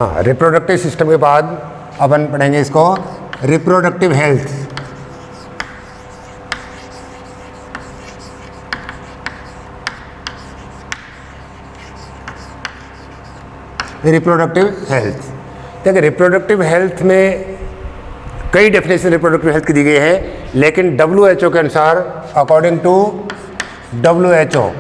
हाँ, reproductive system के बाद अपन पढ़ेंगे इसको रिप्रोडक्टिव हेल्थ। रिप्रोडक्टिव हेल्थ, देखिए रिप्रोडक्टिव हेल्थ में कई डेफिनेशन रिप्रोडक्टिव हेल्थ की दी गई है, लेकिन WHO के अनुसार, according to WHO,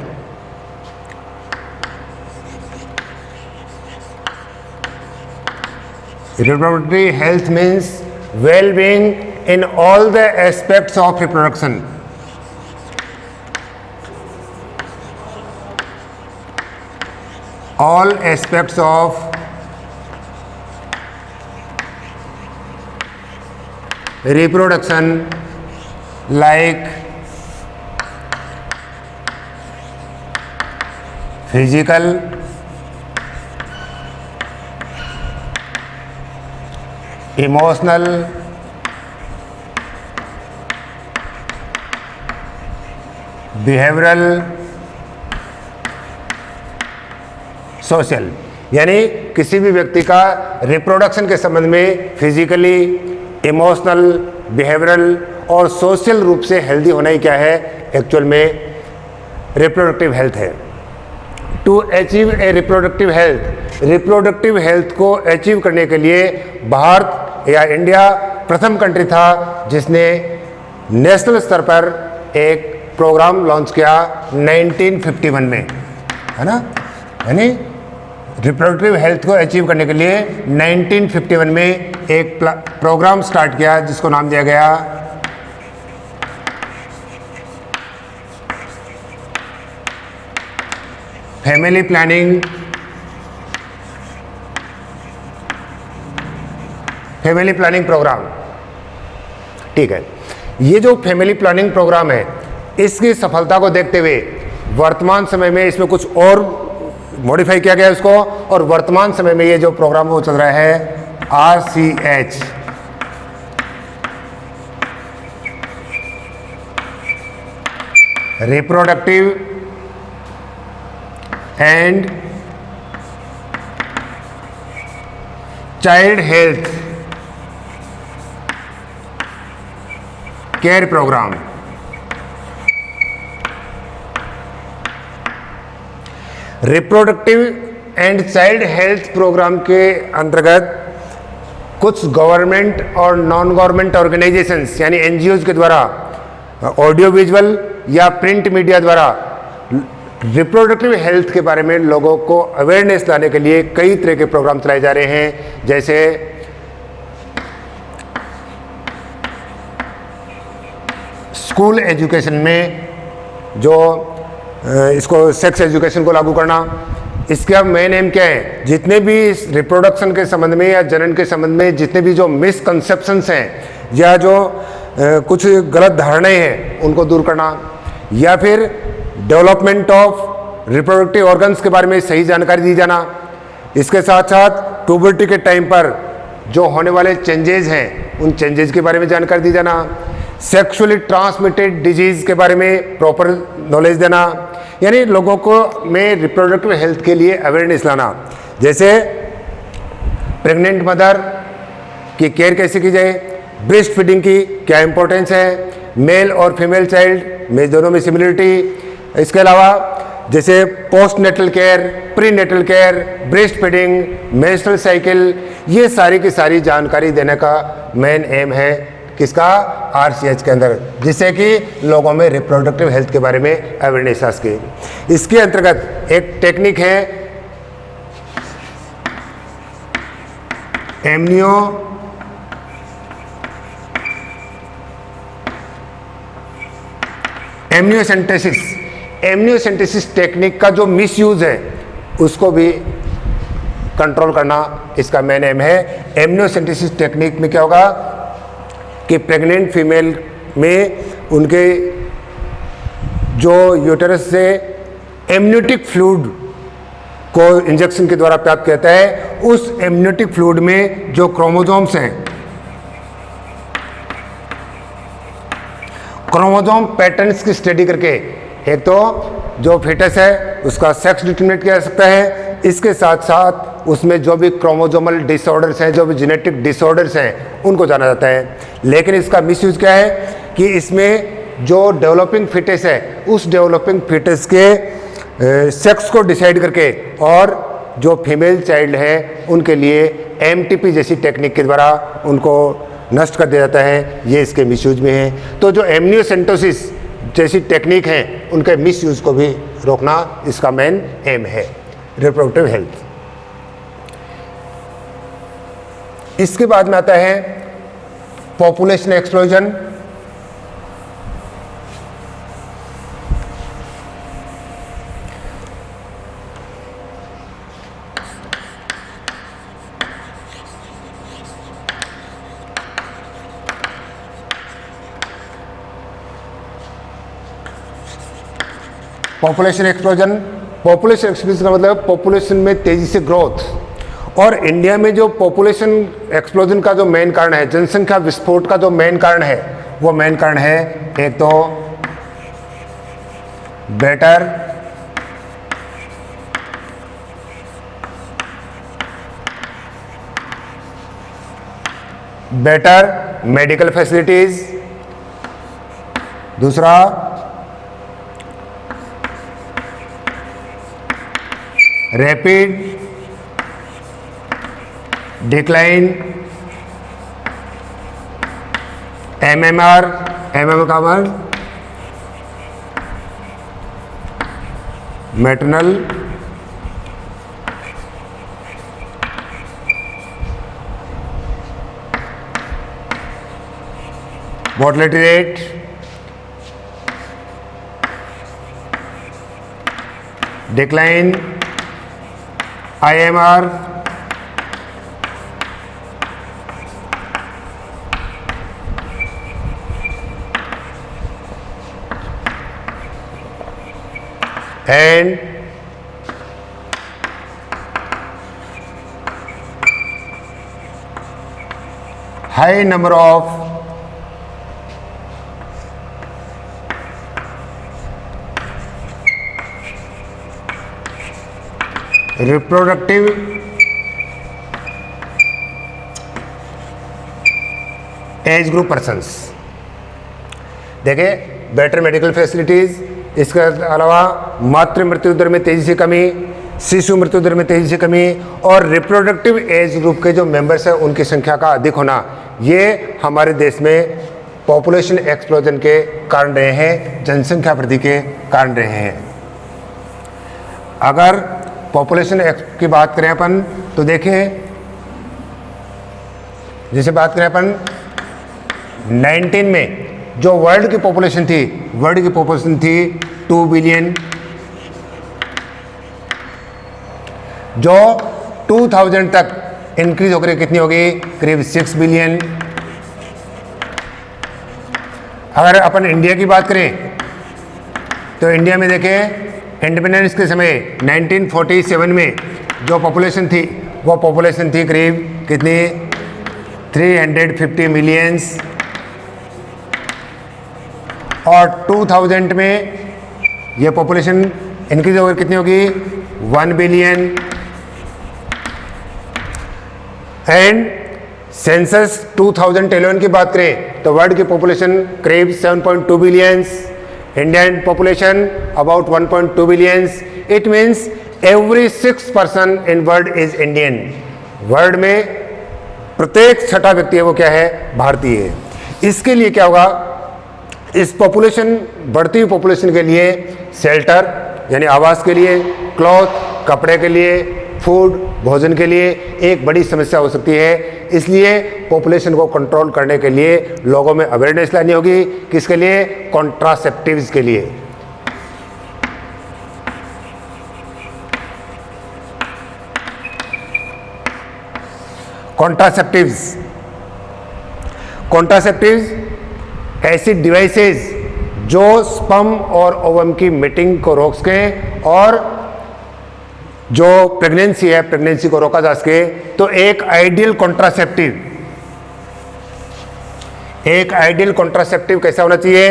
reproductive health means well-being in all the aspects of reproduction. All aspects of reproduction like physical, emotional, behavioural, social, यानी किसी भी व्यक्ति का रिप्रोडक्शन के संबंध में फिजिकली, इमोशनल, बिहेवियरल और सोशल रूप से हेल्दी होना ही क्या है, एक्चुअल में रिप्रोडक्टिव हेल्थ है। To achieve a reproductive health को अचीव करने के लिए भारत या इंडिया प्रथम कंट्री था जिसने नेशनल स्तर पर एक प्रोग्राम लॉन्च किया 1951 में, है ना। यानी रिप्रोडक्टिव हेल्थ को अचीव करने के लिए 1951 में एक प्रोग्राम स्टार्ट किया जिसको नाम दिया गया फैमिली प्लानिंग प्रोग्राम। ठीक है, ये जो फैमिली प्लानिंग प्रोग्राम है, इसकी सफलता को देखते हुए वर्तमान समय में इसमें कुछ और मॉडिफाई किया गया इसको, और वर्तमान समय में ये जो प्रोग्राम वो चल रहा है RCH, reproductive and child health care programme. Reproductive and child health programme के अंतर्गत कुछ गवर्नमेंट और नॉन गवर्नमेंट ऑर्गेनाइजेशंस यानी NGOs के द्वारा ऑडियो विजुअल या प्रिंट मीडिया द्वारा रिप्रोडक्टिव हेल्थ के बारे में लोगों को अवेयरनेस लाने के लिए कई तरह के प्रोग्राम चलाए जा रहे हैं। जैसे स्कूल एजुकेशन में जो इसको सेक्स एजुकेशन को लागू करना, इसका मेन एम क्या है, जितने भी रिप्रोडक्शन के संबंध में या जनन के संबंध में जितने भी जो मिसकंसेप्शंस हैं या जो कुछ गलत धारणाएं हैं उनको दूर करना, या फिर डेवलपमेंट ऑफ रिप्रोडक्टिव ऑर्गन्स के बारे में सही जानकारी दी जाना। इसके साथ साथ प्यूबर्टी के टाइम पर जो होने वाले चेंजेस हैं उन चेंजेस के बारे में जानकारी दी जाना, सेक्सुअली ट्रांसमिटेड डिजीज के बारे में प्रॉपर नॉलेज देना, यानी लोगों को में रिप्रोडक्टिव हेल्थ के लिए अवेयरनेस लाना। जैसे प्रेग्नेंट मदर की केयर कैसे की जाए, ब्रेस्ट फीडिंग की क्या इंपॉर्टेंस है, मेल और फीमेल चाइल्ड में दोनों में सिमिलरिटी, इसके अलावा जैसे post natal care, pre natal care, breast feeding, menstrual cycle, ये सारी की सारी जानकारी देने का मेन एम है किसका, RCH के अंदर, जिससे कि लोगों में रिप्रोडक्टिव हेल्थ के बारे में अवेयरनेस आ सके। इसके अंतर्गत एक टेक्निक है एमनियोसेंटेसिस टेक्निक का जो मिसयूज है उसको भी कंट्रोल करना इसका मेन एम है। एमनियोसेंटेसिस टेक्निक में क्या होगा कि प्रेग्नेंट फीमेल में उनके जो यूटेरस से एमनियोटिक फ्लूइड को इंजेक्शन के द्वारा प्राप्त किया जाता है, उस एमनियोटिक फ्लूइड में जो क्रोमोसोम्स हैं, क्रोमोसोम पैटर्न्स की स्टडी करके एक तो जो fetus है उसका सेक्स डिटरमिनेट किया जा सकता है। इसके साथ साथ उसमें जो भी क्रोमोजोमल डिसऑर्डर्स हैं, जो भी जेनेटिक डिसऑर्डर्स हैं, उनको जाना जाता है। लेकिन इसका मिसयूज क्या है कि इसमें जो डेवलपिंग फिटस है उस डेवलपिंग फिटस के सेक्स को डिसाइड करके और जो फीमेल चाइल्ड है उनके लिए एमटीपी जैसी टेक्निक के द्वारा उनको नष्ट कर दिया जाता है। ये इसके मिसयूज में है। तो जो एमनियोसेंटोसिस जैसी टेक्निक है उनके मिसयूज को भी रोकना इसका मेन एम है, रिप्रोडक्टिव हेल्थ। इसके बाद में आता है पॉपुलेशन एक्सप्लोजन। पॉपुलेशन एक्सप्लोजन का मतलब पॉपुलेशन में तेजी से ग्रोथ। और इंडिया में जो पॉपुलेशन एक्सप्लोजन का जो मेन कारण है, जनसंख्या विस्फोट का जो मेन कारण है, वो मेन कारण है एक तो बेटर मेडिकल फैसिलिटीज, दूसरा रैपिड डिक्लाइन एमएमआर का word maternal mortality rate, decline IMR, and high number of reproductive age group persons. देखिए, बेटर मेडिकल फैसिलिटीज, इसके अलावा मातृ मृत्यु दर में तेजी से कमी, शिशु मृत्यु दर में तेजी से कमी और रिप्रोडक्टिव एज ग्रुप के जो मेंबर्स हैं उनकी संख्या का अधिक होना, ये हमारे देश में पॉपुलेशन एक्सप्लोजन के कारण रहे हैं, जनसंख्या वृद्धि के कारण रहे हैं। अगर पॉपुलेशन की बात करें अपन तो देखें, जैसे बात करें अपन 19 में जो वर्ल्ड की पॉपुलेशन थी, 2 बिलियन, जो 2000 तक इंक्रीज होकर कितनी होगी, करीब 6 बिलियन। अगर अपन इंडिया की बात करें तो इंडिया में देखें, इंडिपेंडेंस के समय 1947 में जो पॉपुलेशन थी वो पॉपुलेशन थी करीब कितनी, 350 मिलियंस। और 2000 में ये पॉपुलेशन इंक्रीज होकर कितनी होगी, 1 बिलियन। एंड सेंसस 2011 की बात करें तो वर्ल्ड की पॉपुलेशन करीब 7.2 billions, Indian population about 1.2 billions. It means every 6 person in world is Indian. World में प्रत्येक छठा व्यक्ति है वो क्या है, भारतीय है। इसके लिए क्या होगा, इस पॉपुलेशन, बढ़ती हुई पॉपुलेशन के लिए शेल्टर यानी आवास के लिए, क्लॉथ कपड़े के लिए, फूड भोजन के लिए एक बड़ी समस्या हो सकती है। इसलिए पॉपुलेशन को कंट्रोल करने के लिए लोगों में अवेयरनेस लानी होगी। किसके लिए, कॉन्ट्रासेप्टिव्स के लिए। कॉन्ट्रासेप्टिव्स ऐसी डिवाइसेस जो स्पर्म और ओवम की मीटिंग को रोक सकें और जो प्रेगनेंसी है, प्रेगनेंसी को रोका जा सके। तो एक आइडियल कॉन्ट्रासेप्टिव कैसा होना चाहिए,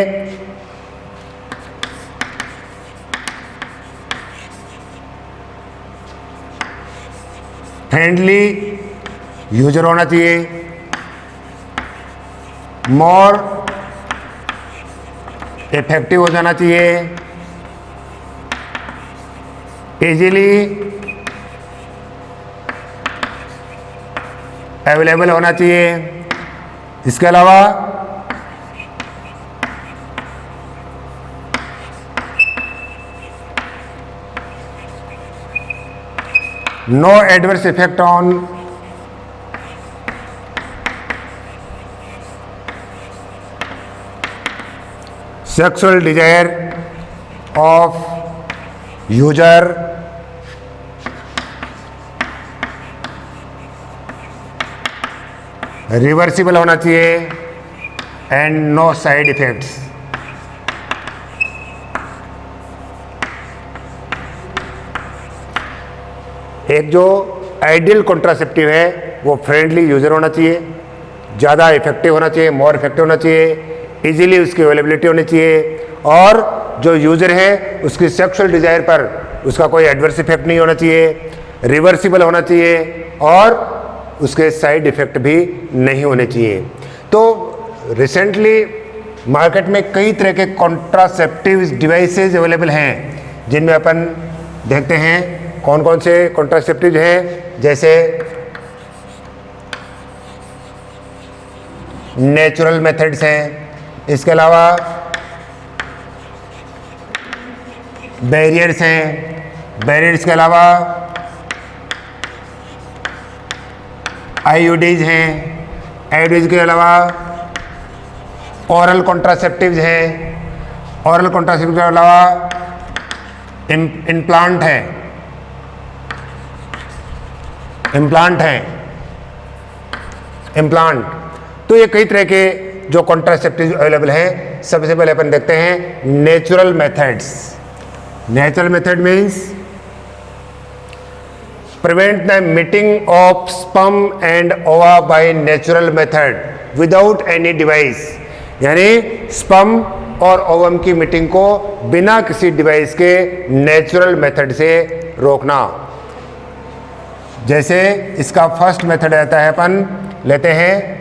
फ्रेंडली यूजर होना चाहिए, मोर इफेक्टिव हो जाना चाहिए, इजीली अवेलेबल होना चाहिए। इसके अलावा no adverse effect on sexual desire of user, reversible होना चाहिए एंड नो साइड इफेक्ट्स। एक जो आइडियल कॉन्ट्रासेप्टिव है वो फ्रेंडली यूजर होना चाहिए, ज़्यादा इफेक्टिव होना चाहिए, मोर इफेक्टिव होना चाहिए, इजीली उसकी अवेलेबिलिटी होनी चाहिए, और जो यूजर है उसकी सेक्सुअल डिजायर पर उसका कोई एडवर्स इफेक्ट नहीं होना चाहिए, रिवर्सिबल होना चाहिए, और उसके साइड इफेक्ट भी नहीं होने चाहिए। तो रिसेंटली मार्केट में कई तरह के कॉन्ट्रासेप्टिव डिवाइसेज अवेलेबल हैं, जिनमें अपन देखते हैं कौन कौन से कॉन्ट्रासेप्टिव हैं, जैसे नेचुरल मेथड्स हैं, इसके अलावा बैरियर्स हैं, बैरियर्स के अलावा आईयूडीज हैं, आईयूडीज के अलावा ओरल कॉन्ट्रासेप्टिव्स हैं, ओरल कॉन्ट्रासेप्टिव के अलावा इम्प्लांट है, इम्प्लांट है, इम्प्लांट। तो ये कई तरह के जो कॉन्ट्रासेप्टिव अवेलेबल हैं। सबसे पहले अपन देखते हैं natural methods. Natural method means prevent the meeting of sperm and ova by natural method without any device, यानी स्पर्म और ओवम की मीटिंग को बिना किसी डिवाइस के नेचुरल मेथड से रोकना। जैसे इसका फर्स्ट मेथड रहता है, अपन लेते हैं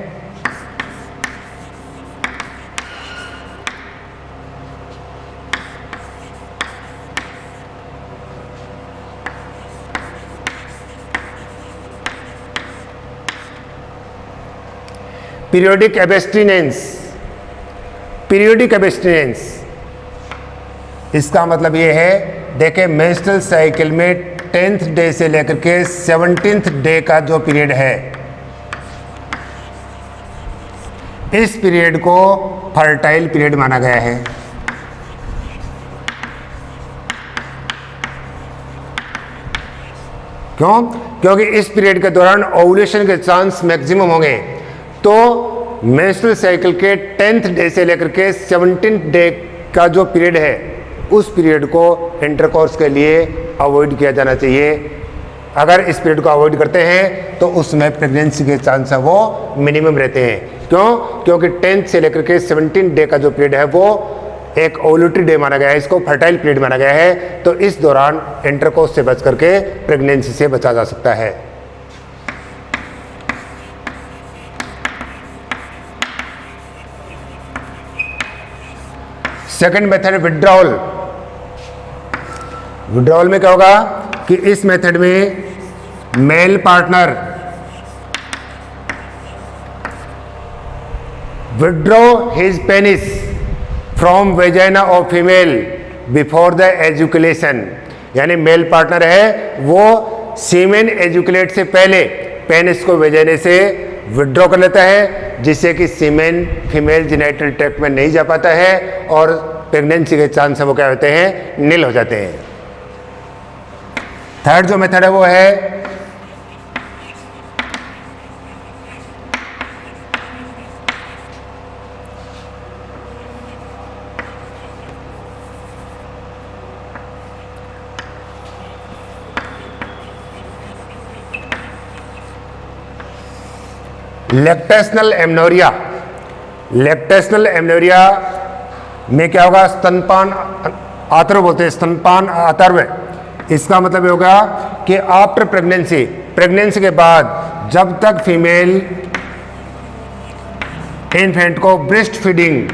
पीरियोडिक एब्स्टिनेंस। पीरियोडिक एब्स्टिनेंस इसका मतलब ये है, देखें मेंस्ट्रुअल साइकिल में 10th डे से लेकर के 17th डे का जो पीरियड है, इस पीरियड को फर्टाइल पीरियड माना गया है। क्यों? क्योंकि इस पीरियड के दौरान ओव्यूलेशन के चांस मैक्सिमम होंगे। तो मेंस्ट्रुअल साइकिल के 10th डे से लेकर के 17th डे का जो पीरियड है, उस पीरियड को इंटरकोर्स के लिए अवॉइड किया जाना चाहिए। अगर इस पीरियड को अवॉइड करते हैं तो उसमें प्रेगनेंसी के चांस है वो मिनिमम रहते हैं। क्यों? क्योंकि 10th से लेकर के 17th डे का जो पीरियड है वो एक ओव्यूलेटरी डे माना गया है, इसको फर्टाइल पीरियड माना गया है। तो इस दौरान इंटरकोर्स से बच करके प्रेगनेंसी से बचा जा सकता है। Second method withdrawal. विड्रॉल में क्या होगा कि इस मेथड में male partner withdraw his penis from vagina of female before the ejaculation, यानी मेल पार्टनर है वो सीमेन एजुकुलेट से पहले पेनिस को वेजाइना से विड्रॉ कर लेता है, जिससे कि सीमेन फीमेल जेनिटल ट्रैक्ट में नहीं जा पाता है और प्रेगनेंसी के चांस वो क्या होते हैं, नील हो जाते हैं। थर्ड जो मेथड है वो है लैक्टेशनल एमनोरिया। लैक्टेशनल एमनोरिया में क्या होगा, स्तनपान आतर्व बोलते हैं, स्तनपान आतर्व इसका मतलब ये होगा कि आफ्टर प्रेगनेंसी, प्रेगनेंसी के बाद जब तक फीमेल इन्फेंट को ब्रेस्ट फीडिंग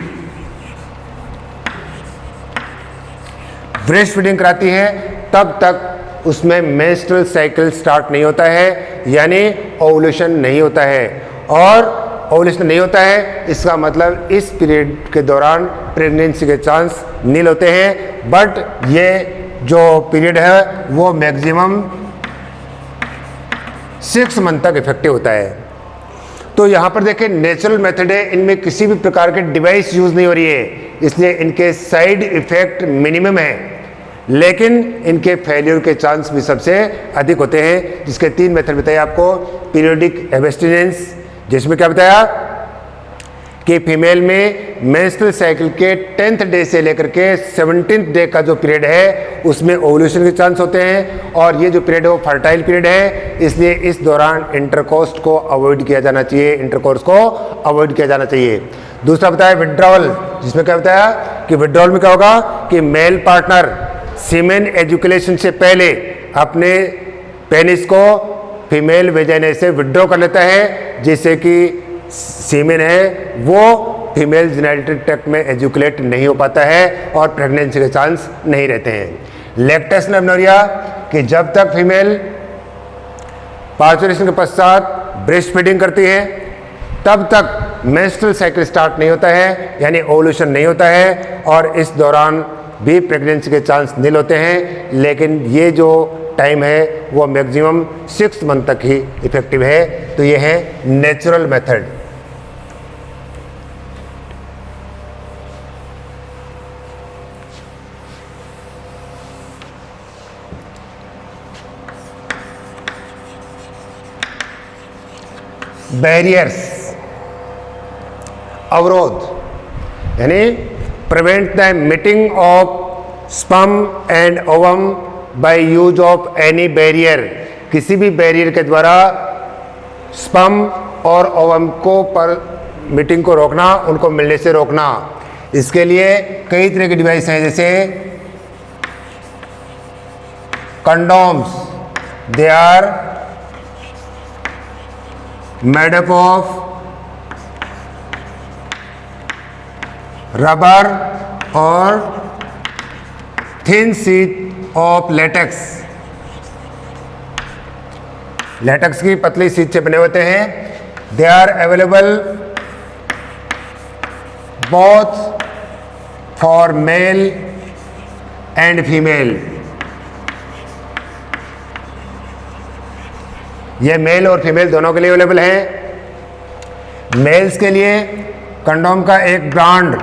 कराती है, तब तक उसमें मेंस्ट्रुअल साइकिल स्टार्ट नहीं होता है, यानी ओवुलेशन नहीं होता है। और ओवुलेशन नहीं होता है, इसका मतलब इस पीरियड के दौरान प्रेगनेंसी के चांस नील होते हैं। बट ये जो पीरियड है वो मैक्सिमम 6 मंथ तक इफेक्टिव होता है। तो यहाँ पर देखें नेचुरल मेथड है, इनमें किसी भी प्रकार के डिवाइस यूज नहीं हो रही है, इसलिए इनके साइड इफेक्ट मिनिमम है, लेकिन इनके फेल्यूर के चांस भी सबसे अधिक होते हैं। जिसके 3 मेथड बताए आपको। पीरियोडिक एब्स्टिनेंस, जिसमें क्या बताया कि फीमेल में मेंस्ट्रुअल साइकिल के 10th डे से लेकर के 17th डे का जो पीरियड है उसमें ओवुलेशन के चांस होते हैं, और ये जो पीरियड है वो फर्टाइल पीरियड है, इसलिए इस दौरान इंटरकोर्स को अवॉइड किया जाना चाहिए, इंटरकोर्स को अवॉइड किया जाना चाहिए। दूसरा बताया विड्रॉवल, जिसमें क्या बताया कि विड्रॉवल में क्या होगा कि मेल पार्टनर सीमेन एजुकेशन से पहले अपने पेनिस को फीमेल वेजाइना से विड्रॉ कर लेता है, जिससे कि सीमेन है वो फीमेल जेनिटल ट्रैक्ट में एजुकेट नहीं हो पाता है और प्रेगनेंसी के चांस नहीं रहते हैं। लैक्टेशन एमेनोरिया कि जब तक फीमेल पार्चुरेशन के पश्चात ब्रेस्ट फीडिंग करती है तब तक मेंस्ट्रुअल साइकिल स्टार्ट नहीं होता है, यानी ओवुलेशन नहीं होता है, और इस दौरान भी प्रेगनेंसी के चांस नील होते हैं। लेकिन ये जो टाइम है वो मैक्सिमम 6 मंथ तक ही इफेक्टिव है। तो ये है नेचुरल मेथड। बैरियर्स, अवरोध, यानी prevent the meeting of sperm and ovum by use of any barrier, किसी भी बैरियर के द्वारा स्पर्म और ओवम को पर मीटिंग को रोकना, उनको मिलने से रोकना। इसके लिए कई तरह के डिवाइस हैं, जैसे condoms, they are made up of rubber और thin sheet of latex, latex की पतली शीट से बने होते हैं। They are available both for male and female, ये मेल और फीमेल दोनों के लिए अवेलेबल है। मेल्स के लिए कंडोम का एक ब्रांड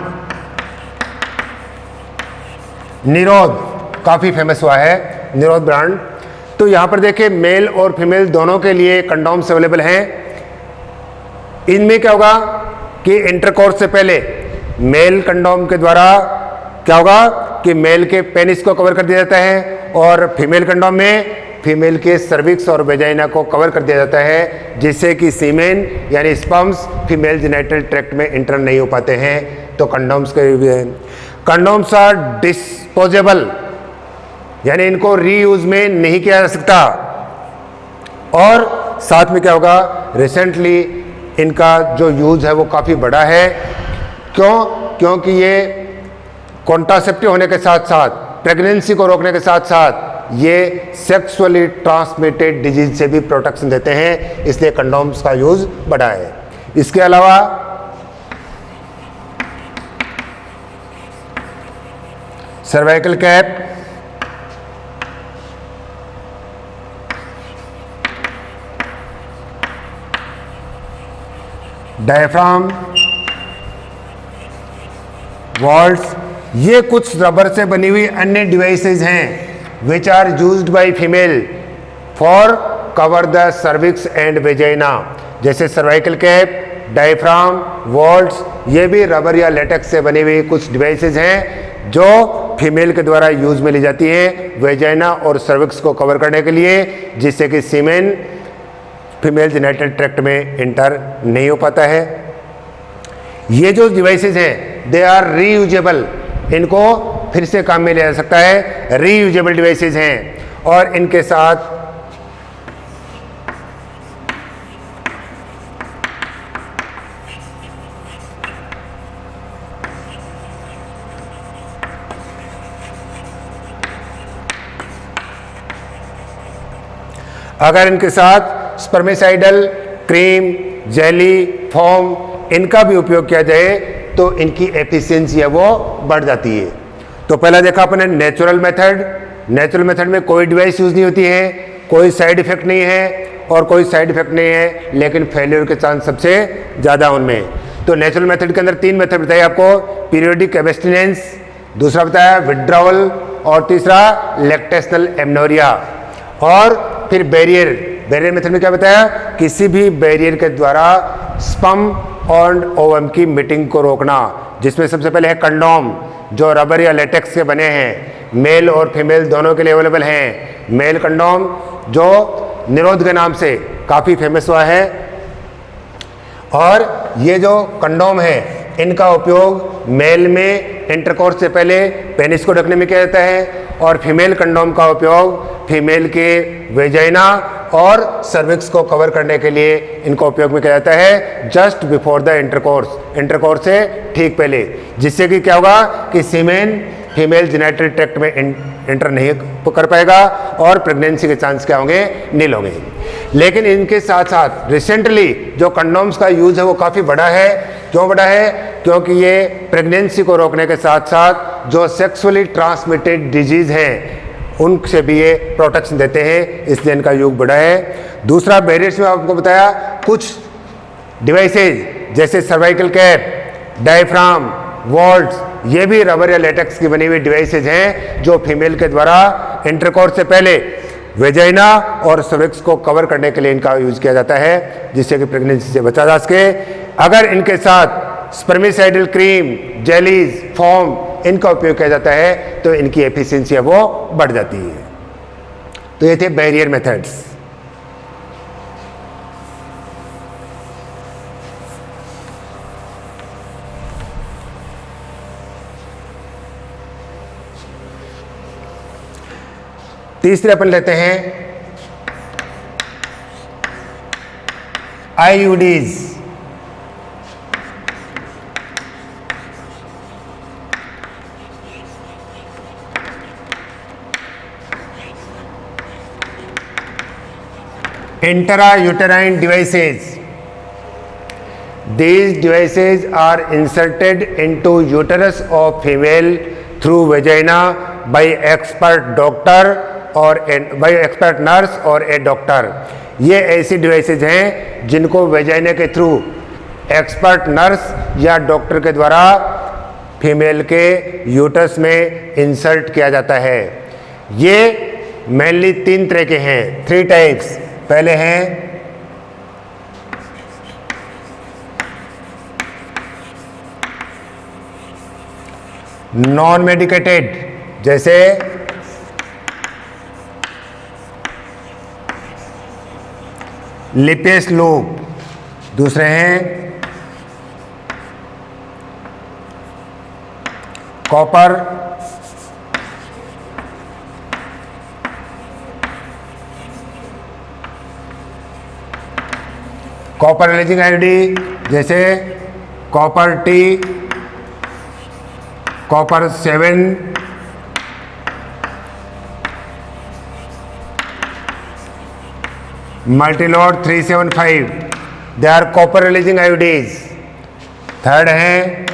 निरोध काफ़ी फेमस हुआ है, निरोध ब्रांड। तो यहाँ पर देखिए मेल और फीमेल दोनों के लिए कंडोम्स अवेलेबल हैं। इनमें क्या होगा कि इंटरकोर्स से पहले मेल कंडोम के द्वारा क्या होगा कि मेल के पेनिस को कवर कर दिया जाता है, और फीमेल कंडोम में फीमेल के सर्विक्स और वेजाइना को कवर कर दिया जाता है, जिससे कि सीमेन यानी स्पर्म्स फीमेल जेनिटल ट्रैक्ट में इंटर नहीं हो पाते हैं। तो कंडोम्स के भी हैं। कंडोम्स आर डिस्पोजेबल, यानी इनको रीयूज में नहीं किया जा सकता। और साथ में क्या होगा, रिसेंटली इनका जो यूज है वो काफ़ी बड़ा है। क्योंकि ये कॉन्ट्रासेप्टिव होने के साथ साथ, प्रेगनेंसी को रोकने के साथ साथ ये सेक्सुअली ट्रांसमिटेड डिजीज से भी प्रोटेक्शन देते हैं, इसलिए कंडोम्स का यूज बढ़ा है। इसके अलावा सर्वाइकल कैप, डायफ्राम, वॉल्ट्स, ये कुछ रबर से बनी हुई अन्य डिवाइसेज हैं which are used by female for cover the cervix and vagina, जैसे सर्वाइकल कैप, डायफ्राम, वॉल्ट्स, ये भी रबर या लेटेक्स से बनी हुई कुछ डिवाइसेज हैं जो फीमेल के द्वारा यूज में ली जाती हैं वेजाइना और सर्विक्स को कवर करने के लिए, जिससे कि सीमेन फीमेल जेनिटल ट्रैक्ट में इंटर नहीं हो पाता है। ये जो डिवाइसेज हैं दे आर रीयूजेबल, इनको फिर से काम में लिया जा सकता है, रीयूजेबल डिवाइसेज हैं। और इनके साथ अगर इनके साथ स्पर्मिसाइडल क्रीम, जेली, फोम इनका भी उपयोग किया जाए तो इनकी एफिशिएंसी है वो बढ़ जाती है। तो पहला देखा अपने नेचुरल मेथड। नेचुरल मेथड में कोई डिवाइस यूज नहीं होती है, कोई साइड इफेक्ट नहीं है और कोई साइड इफेक्ट नहीं है, लेकिन फेलियर के चांस सबसे ज़्यादा उनमें। तो नेचुरल मेथड के अंदर 3 मेथड बताइए आपको, पीरियोडिक एब्स्टिनेंस, दूसरा बताया विड्रॉवल और तीसरा लैक्टेशनल एमनोरिया। और फिर बैरियर मेथड में क्या बताया, किसी भी बैरियर के द्वारा स्पर्म और ओवम की मीटिंग को रोकना, जिसमें सबसे पहले है कंडोम जो रबर या लेटेक्स के बने हैं, मेल और फीमेल दोनों के लिए अवेलेबल हैं। मेल कंडोम जो निरोध के नाम से काफ़ी फेमस हुआ है, और ये जो कंडोम है इनका उपयोग मेल में इंटरकोर्स से पहले पेनिस को ढकने में किया जाता है, और फीमेल कंडोम का उपयोग फीमेल के वेजाइना और सर्विक्स को कवर करने के लिए इनका उपयोग में किया जाता है जस्ट बिफोर द इंटरकोर्स से ठीक पहले, जिससे कि क्या होगा कि सीमेन फीमेल जेनिटल ट्रैक्ट में इंटर नहीं कर पाएगा और प्रेगनेंसी के चांस क्या होंगे, नील होंगे। लेकिन इनके साथ साथ रिसेंटली जो कंडोम्स का यूज है वो काफ़ी बढ़ा है। क्यों बढ़ा है? क्योंकि ये प्रेगनेंसी को रोकने के साथ साथ जो सेक्सुअली ट्रांसमिटेड डिजीज हैं उनसे भी ये प्रोटेक्शन देते हैं, इसलिए इनका योग बढ़ा है। दूसरा बैरियर्स में आपको बताया कुछ डिवाइसेज जैसे सर्वाइकल कैप, डायफ्राम, वॉल्ट्स, ये भी रबर या लेटेक्स की बनी हुई डिवाइसेज हैं जो फीमेल के द्वारा इंटरकोर्स से पहले वेजाइना और सर्विक्स को कवर करने के लिए इनका यूज किया जाता है, जिससे कि प्रेगनेंसी से बचा जा सके। अगर इनके साथ स्पर्मिसाइडल क्रीम, जेलीज, फोम इनका उपयोग किया जाता है तो इनकी एफिशिएंसी है वो बढ़ जाती है। तो ये थे बैरियर मेथड्स। तीसरे अपन लेते हैं IUDs. Intrauterine devices. These devices are inserted into uterus of female through vagina by expert doctor और by expert nurse और a doctor। ये ऐसी डिवाइसेज हैं जिनको वेजाइना के थ्रू एक्सपर्ट नर्स या डॉक्टर के द्वारा फीमेल के यूटरस में इंसर्ट किया जाता है। ये मेनली 3 तरह के हैं, 3 टाइप्स। पहले हैं नॉन मेडिकेटेड, जैसे लिपेस लूप। दूसरे हैं कॉपर रिलीजिंग आईडी, जैसे copper T, copper 7, multiload 375, they are copper releasing IUDs. Third है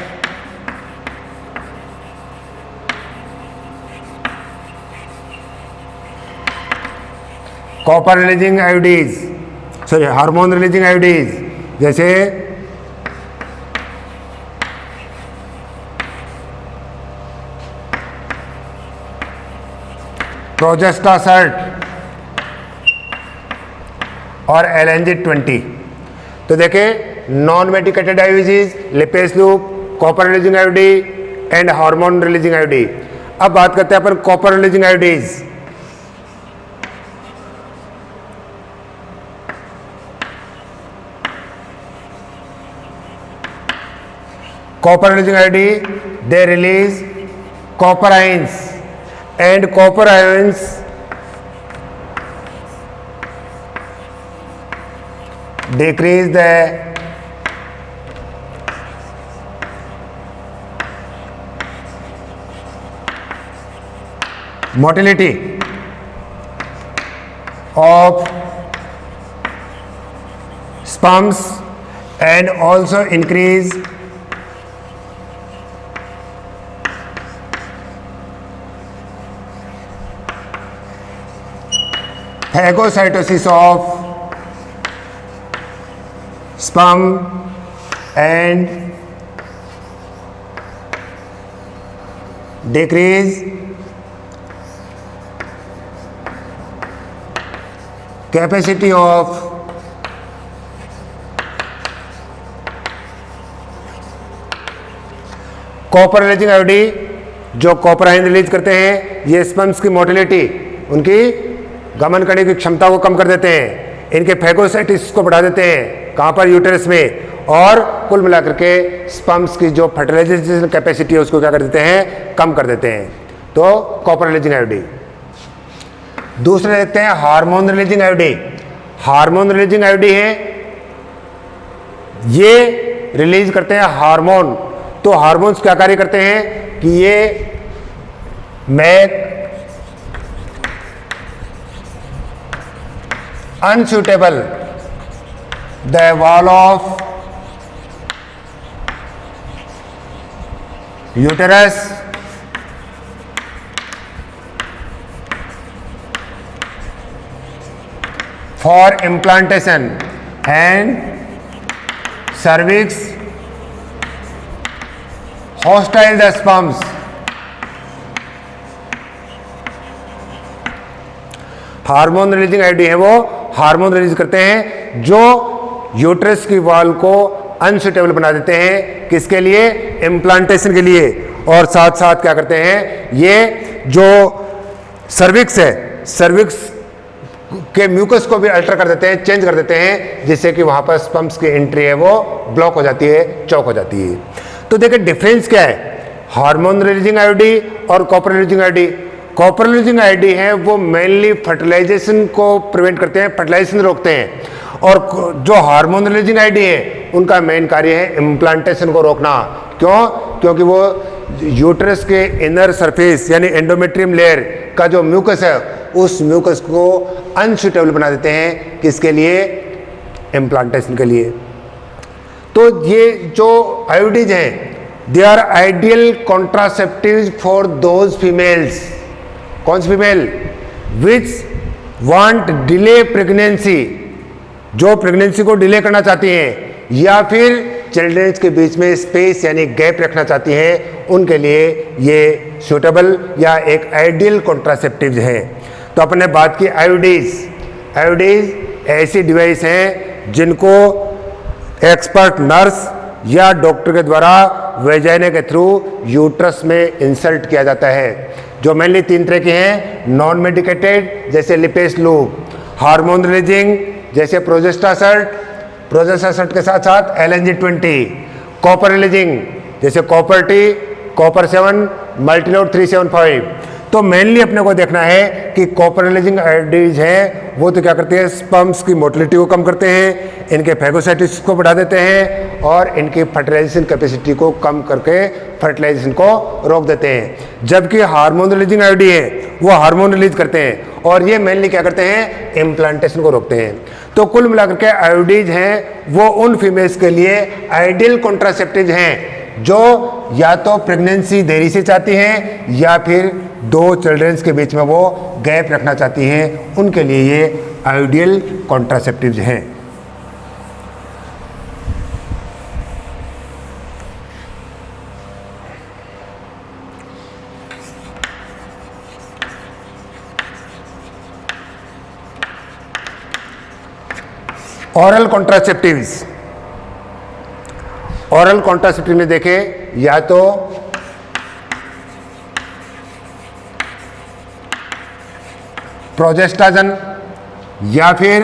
copper releasing IUDs, sorry hormone releasing IUDs, जैसे प्रोजेस्टासर्ट और LNG-20। तो देखें non medicated IUDs, Lippes loop, copper releasing IUD and hormone releasing IUD. अब बात करते हैं अपन copper releasing IUDs. Copper releasing iod, they release copper ions and copper ions decrease the motility of sperms and also increase phagocytosis of sperm and decrease capacity of copper releasing IUD, जो copper ion release करते हैं, ये sperms की motility, उनकी गमन करने की क्षमता को कम कर देते हैं, इनके फैगोसाइटिस को बढ़ा देते हैं, कहाँ पर, यूटेरस में, और कुल मिलाकर के स्पर्म्स की जो फर्टिलाइजेशन कैपेसिटी है उसको क्या कर देते हैं, कम कर देते हैं। तो कॉपर रिलीजिंग आयोडी। दूसरे देखते हैं hormone releasing आयोडी। Hormone releasing IUD है, ये रिलीज करते हैं हार्मोन। तो हार्मोन्स क्या कार्य करते हैं कि ये make unsuitable the wall of uterus for implantation and cervix hostile the sperms। Hormone releasing IUD है, वो हार्मोन रिलीज करते हैं जो यूट्रस की वॉल को अनसुटेबल बना देते हैं, किसके लिए, इम्प्लांटेशन के लिए। और साथ साथ क्या करते हैं, ये जो सर्विक्स है, सर्विक्स के म्यूकस को भी अल्टर कर देते हैं, चेंज कर देते हैं, जिससे कि वहां पर स्पर्म्स की एंट्री है वो ब्लॉक हो जाती है, चौक हो जाती है। तो देखिए डिफरेंस क्या है हार्मोन रिलीजिंग आयोडी और copper releasing आयोडी। Copper releasing IUD है वो मेनली फर्टिलाइजेशन को प्रिवेंट करते हैं, फर्टिलाइजेशन रोकते हैं, और जो हार्मोन रिलीजिंग आयोडी है उनका मेन कार्य है इम्प्लांटेशन को रोकना। क्यों? क्योंकि वो यूट्रस के इनर सरफेस यानी एंडोमेट्रियम लेयर का जो म्यूकस है उस म्यूकस को अनसुटेबल बना देते हैं, किसके लिए, इम्प्लांटेशन के लिए। तो ये जो आयोडीज हैं they are ideal contraceptive for those females, कौन सी female, which want delay pregnancy, जो प्रेगनेंसी को डिले करना चाहती हैं या फिर चिल्ड्रंस के बीच में स्पेस यानी गैप रखना चाहती हैं, उनके लिए ये सूटेबल या एक आइडियल कॉन्ट्रासेप्टिव है। तो अपने बात की आयोडीज। आयोडीज ऐसी डिवाइस हैं जिनको एक्सपर्ट नर्स या डॉक्टर के द्वारा वेजाइना के थ्रू यूट्रस में इंसर्ट किया जाता है, जो मेनली 3 तरह के हैं, नॉन मेडिकेटेड जैसे लिपेस लूप, हार्मोन रिलीजिंग जैसे प्रोजेस्टासर्ट के साथ साथ LNG-20, कॉपर रिलीजिंग जैसे कॉपर टी, कॉपर 7, मल्टीलोड 375। तो मेनली अपने को देखना है कि कॉपर रिलीजिंग आयोडीज हैं वो तो क्या करते हैं, स्पर्म्स की मोटिलिटी को कम करते हैं, इनके फैगोसाइटिस को बढ़ा देते हैं और इनकी फर्टिलाइजेशन कैपेसिटी को कम करके फर्टिलाइजेशन को रोक देते हैं। जबकि हार्मोन रिलीजिंग आयोडी है वो हार्मोन रिलीज करते हैं और ये मेनली क्या करते हैं, इम्प्लांटेशन को रोकते हैं। तो कुल मिलाकर के आयोडीज हैं वो उन फीमेल्स के लिए आइडियल कॉन्ट्रासेप्टिव हैं जो या तो प्रेगनेंसी देरी से चाहती हैं या फिर 2 चिल्ड्रंस के बीच में वो गैप रखना चाहती हैं, उनके लिए ये आइडियल कॉन्ट्रासेप्टिव्स हैं। ऑरल कॉन्ट्रासेप्टिव्स। ऑरल कॉन्ट्रासेप्टिव में देखें या तो प्रोजेस्टाजन या फिर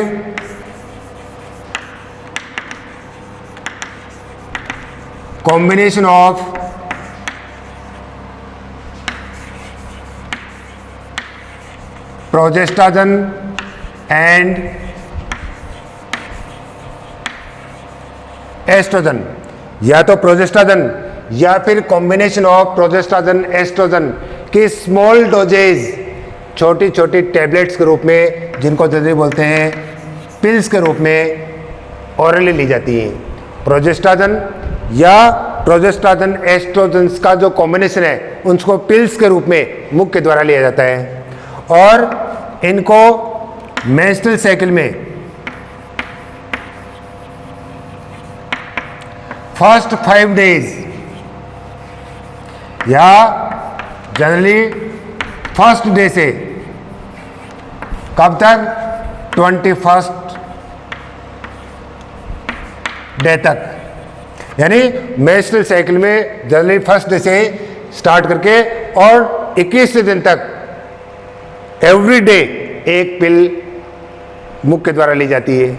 कॉम्बिनेशन ऑफ प्रोजेस्टाजन एंड एस्ट्रोजन, या तो प्रोजेस्टाजन या फिर कॉम्बिनेशन ऑफ प्रोजेस्टाजन एस्ट्रोजन की स्मॉल डोजेज, छोटी छोटी टैबलेट्स के रूप में, जिनको जनरली बोलते हैं पिल्स के रूप में ऑरली ली जाती हैं। प्रोजेस्टाजन या प्रोजेस्टाजन एस्ट्रोजन का जो कॉम्बिनेशन है उनको पिल्स के रूप में मुख्य द्वारा लिया जाता है, और इनको मेंस्ट्रुअल साइकिल में फर्स्ट 5 डेज या जनरली फर्स्ट डे से कब तक, 21st डे तक, यानी मेंस्ट्रुअल साइकिल में जनरली फर्स्ट डे से स्टार्ट करके और 21वें दिन तक एवरी डे एक पिल मुख्य द्वारा ली जाती है।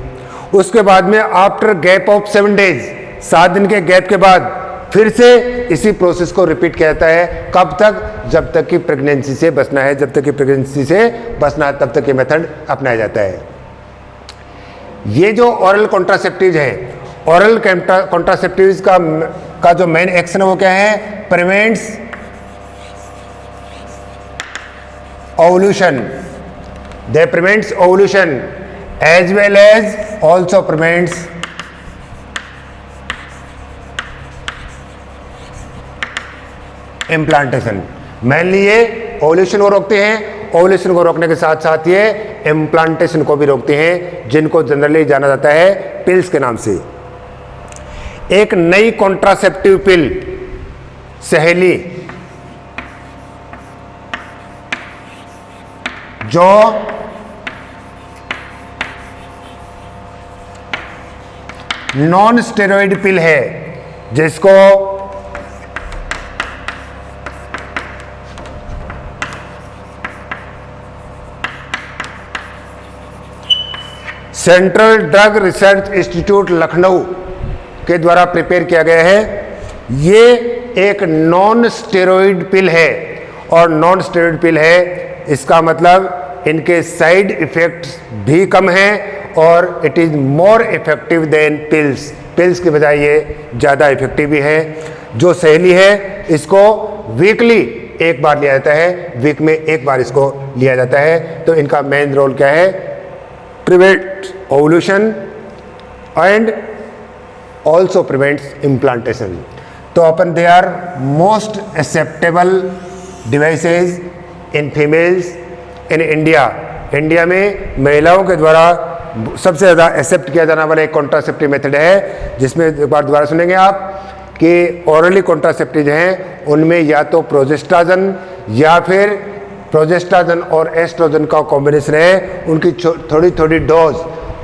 उसके बाद में आफ्टर गैप ऑफ 7 डेज, 7 दिन के गैप के बाद फिर से इसी प्रोसेस को रिपीट किया जाता है। कब तक, जब तक कि प्रेगनेंसी से बचना है, जब तक कि प्रेगनेंसी से बचना है तब तक ये मेथड अपनाया जाता है। ये जो ओरल कॉन्ट्रासेप्टिव है, ओरल कॉन्ट्रासेप्टिव्स का जो मेन एक्शन है वो क्या है, prevents ovulation, they prevents ovulation as well as also prevents implantation. Mainly ये ओवुलेशन को रोकते हैं, ओवुलेशन को रोकने के साथ साथ ये इम्प्लांटेशन को भी रोकते हैं, जिनको जनरली जाना जाता है पिल्स के नाम से। एक नई कॉन्ट्रासेप्टिव पिल सहेली जो नॉन स्टेरॉइड पिल है, जिसको central drug research institute Lucknow के द्वारा प्रिपेयर किया गया है। ये एक नॉन स्टेरॉइड पिल है, और नॉन स्टेरॉइड पिल है इसका मतलब इनके साइड इफेक्ट्स भी कम हैं और it is more effective than pills. Pills के बजाय ये ज़्यादा इफेक्टिव भी है। जो सहेली है इसको वीकली एक बार लिया जाता है, वीक में एक बार इसको लिया जाता है। तो इनका मेन रोल क्या है, prevent ovulation and also prevents implantation। तो अपन they are most acceptable devices in females in India। India में महिलाओं के द्वारा सबसे ज़्यादा एक्सेप्ट किया जाने वाला एक कॉन्ट्रासेप्टिव मेथड है, जिसमें एक बार दोबारा सुनेंगे आप कि ओरली कॉन्ट्रासेप्टिव हैं उनमें या तो प्रोजेस्टाजन या फिर प्रोजेस्टाजन और एस्ट्रोजन का कॉम्बिनेशन है। उनकी थोड़ी थोड़ी डोज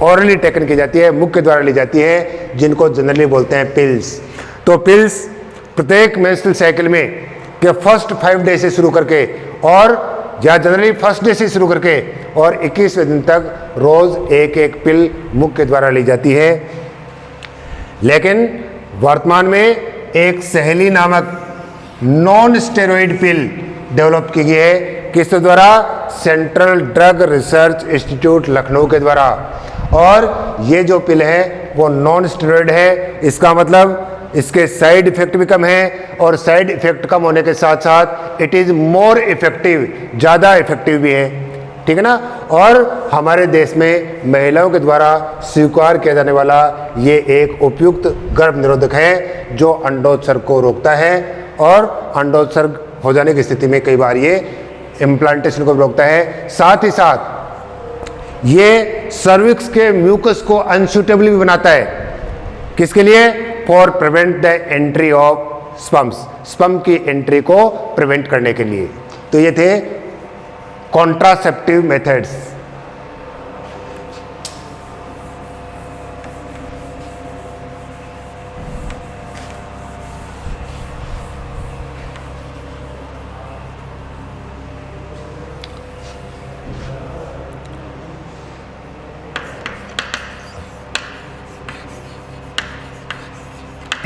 ऑरली टेकन की जाती है, मुख्य द्वारा ली जाती है, जिनको जनरली बोलते हैं पिल्स। तो पिल्स प्रत्येक मेंस्ट्रुअल साइकिल में के फर्स्ट 5 डे से शुरू करके, और या जनरली फर्स्ट डे से शुरू करके और 21वें दिन तक रोज एक एक पिल मुख्य द्वारा ली जाती है। लेकिन वर्तमान में एक सहेली नामक नॉन स्टेरॉइड पिल डेवलप की गई है, किस द्वारा, central drug research institute Lucknow के द्वारा। और ये जो पिल है वो नॉन स्टेरॉइड है, इसका मतलब इसके साइड इफेक्ट भी कम है, और साइड इफेक्ट कम होने के साथ साथ इट इज़ मोर इफेक्टिव, ज़्यादा इफेक्टिव भी है, ठीक है ना। और हमारे देश में महिलाओं के द्वारा स्वीकार किया जाने वाला ये एक उपयुक्त गर्भ निरोधक है, जो अंडोत्सर्ग को रोकता है, और अंडोत्सर्ग हो जाने की स्थिति में कई बार ये इम्प्लांटेशन को रोकता है। साथ ही साथ ये सर्विक्स के म्यूकस को अनसूटेबल भी बनाता है, किसके लिए, for prevent the entry of sperms, sperm की एंट्री को प्रिवेंट करने के लिए। तो ये थे contraceptive methods.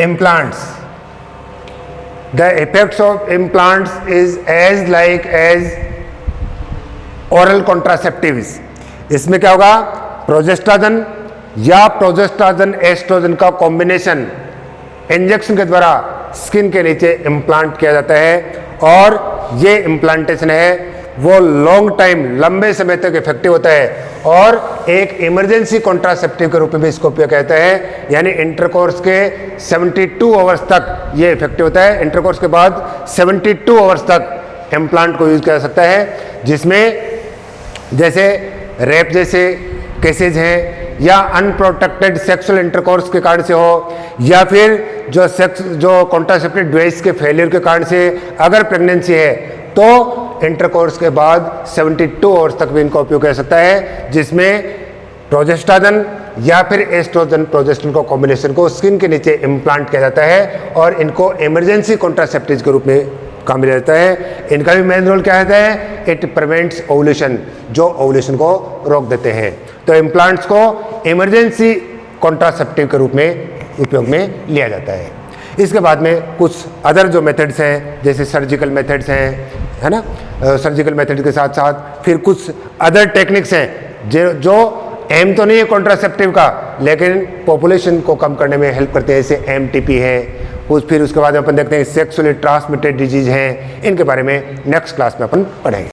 Implants. The effects of implants is as like as oral contraceptives। इसमें क्या होगा, प्रोजेस्टाजन या प्रोजेस्टेरोन एस्ट्रोजन का कॉम्बिनेशन इंजेक्शन के द्वारा स्किन के नीचे इम्प्लांट किया जाता है, और ये इम्प्लांटेशन है वो लॉन्ग टाइम, लंबे समय तक इफेक्टिव होता है, और एक इमरजेंसी कॉन्ट्रासेप्टिव के रूप में भी इसको उपयोग किया जाता है। यानी इंटरकोर्स के 72 आवर्स तक ये इफेक्टिव होता है। इंटरकोर्स के बाद 72 आवर्स तक इम्प्लांट को यूज किया जा सकता है, जिसमें जैसे रेप जैसे केसेज हैं, या अनप्रोटेक्टेड सेक्सुअल इंटरकोर्स के कारण से हो, या फिर जो कॉन्ट्रासेप्टिव डिवाइस के फेलियर के कारण से अगर प्रेगनेंसी है तो इंटरकोर्स के बाद 72 आवर्स तक भी इनका उपयोग किया जा सकता है, जिसमें प्रोजेस्टेरोन या फिर एस्ट्रोजन प्रोजेस्टेरोन का कॉम्बिनेशन को स्किन के नीचे इम्प्लांट किया जाता है, और इनको इमरजेंसी कॉन्ट्रासेप्टिव के रूप में काम में लिया जाता है। इनका भी मेन रोल क्या होता है, इट प्रिवेंट्स ओवुलेशन, जो ओवुलेशन को रोक देते हैं। तो इम्प्लांट्स को इमरजेंसी कॉन्ट्रासेप्टिव के रूप में उपयोग में लिया जाता है। इसके बाद में कुछ अदर जो मेथड्स हैं, जैसे सर्जिकल मेथड्स हैं, है ना, सर्जिकल मेथड के साथ साथ फिर कुछ अदर टेक्निक्स हैं जो एम तो नहीं है कॉन्ट्रासेप्टिव का, लेकिन पॉपुलेशन को कम करने में हेल्प करते हैं, जैसे एमटीपी है कुछ। फिर उसके बाद अपन देखते हैं सेक्सुअली ट्रांसमिटेड डिजीज हैं, इनके बारे में नेक्स्ट क्लास में अपन पढ़ेंगे।